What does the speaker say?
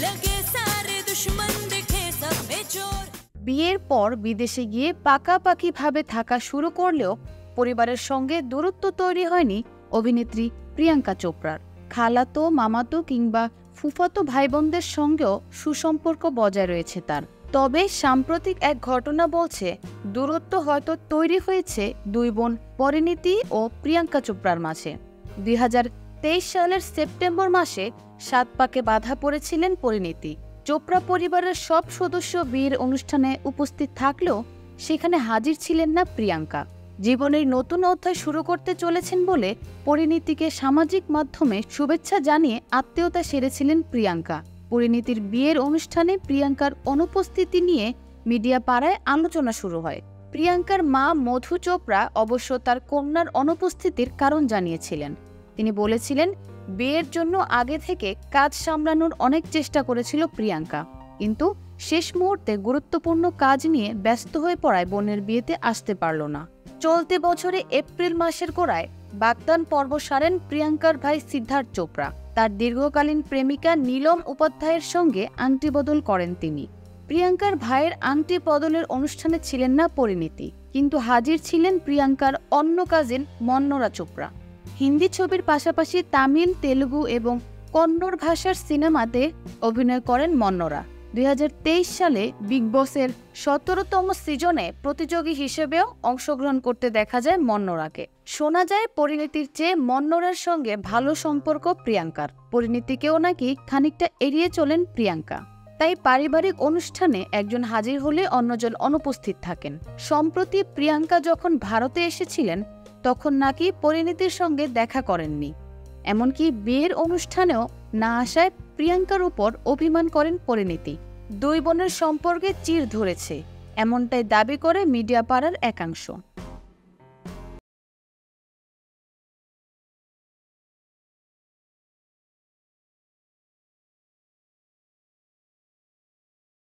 लगे सारे दुश्मन दिखे सब में चोर। বিয়ের পর বিদেশে গিয়ে পাকাপাকিভাবে থাকা শুরু করলেও পরিবারের সঙ্গে দূরত্ব তৈরি হয়নি অভিনেত্রী প্রিয়াঙ্কা চোপড়ার। খালাতো, মামাতো কিংবা ফুফাতো ভাইবোনদের সঙ্গেও সুসম্পর্ক বজায় রয়েছে তার। তবে সাম্প্রতিক এক ঘটনা বলছে দূরত্ব হয়তো তৈরি হয়েছে দুই বোন পরিণীতি ও প্রিয়াঙ্কা চোপড়ার মাঝে। 2023 সালের সেপ্টেম্বর মাসে 7 পাকে বাধা পড়েছিলেন পরিণীতি। চোপড়া পরিবারের সব সদস্য বিয়ের অনুষ্ঠানে উপস্থিত থাকলেও সেখানে হাজির ছিলেন না প্রিয়াঙ্কা। জীবনের নতুন অধ্যায় শুরু করতে চলেছেন বলে পরিণীতিকে সামাজিক মাধ্যমে শুভেচ্ছা জানিয়ে আত্মীয়তা সেরেছিলেন প্রিয়াঙ্কা। পরিণীতির বিয়ের অনুষ্ঠানে প্রিয়াঙ্কার অনুপস্থিতি নিয়ে মিডিয়া পাড়ায় আলোচনা শুরু হয়। প্রিয়াঙ্কার মা মধু চোপড়া অবশ্য তার কন্যার অনুপস্থিতির কারণ জানিয়েছিলেন। তিনি বলেছিলেন, বিয়ের জন্য আগে থেকে কাজ সামলানোর অনেক চেষ্টা করেছিল প্রিয়াঙ্কা, কিন্তু শেষ মুহূর্তে গুরুত্বপূর্ণ কাজ নিয়ে ব্যস্ত হয়ে পড়ায় বোনের বিয়েতে আসতে পারল না। চলতি বছরে এপ্রিল মাসের গোড়ায় বাগদান পর্ব সারেন প্রিয়াঙ্কার ভাই সিদ্ধার্থ চোপড়া। তার দীর্ঘকালীন প্রেমিকা নীলম উপাধ্যায়ের সঙ্গে আংটি বদল করেন তিনি। প্রিয়াঙ্কার ভাইয়ের আংটি বদলের অনুষ্ঠানে ছিলেন না পরিণীতি, কিন্তু হাজির ছিলেন প্রিয়াঙ্কার অন্য কাজিন মন্নরা চোপড়া। হিন্দি ছবির পাশাপাশি তামিল, তেলুগু এবং কন্নড় ভাষার সিনেমাতে অভিনয় করেন মন্নরা। 2023 সালে বিগ বসের 17তম সিজনে প্রতিযোগী হিসেবেও অংশগ্রহণ করতে দেখা যায় মন্নরাকে। শোনা যায় পরিণীতির চেয়ে মন্নরার সঙ্গে ভালো সম্পর্ক প্রিয়াঙ্কার। পরিণীতিকেও নাকি খানিকটা এড়িয়ে চলেন প্রিয়াঙ্কা। তাই পারিবারিক অনুষ্ঠানে একজন হাজির হলে অন্যজন অনুপস্থিত থাকেন। সম্প্রতি প্রিয়াঙ্কা যখন ভারতে এসেছিলেন তখন নাকি পরিণীতির সঙ্গে দেখা করেননি। এমনকি বিয়ের অনুষ্ঠানেও না আসায় প্রিয়াঙ্কার উপর অভিমান করেন পরিণীতি। দুই বোনের সম্পর্কে চির ধরেছে, এমনটাই দাবি করে মিডিয়া পাড়ার একাংশ।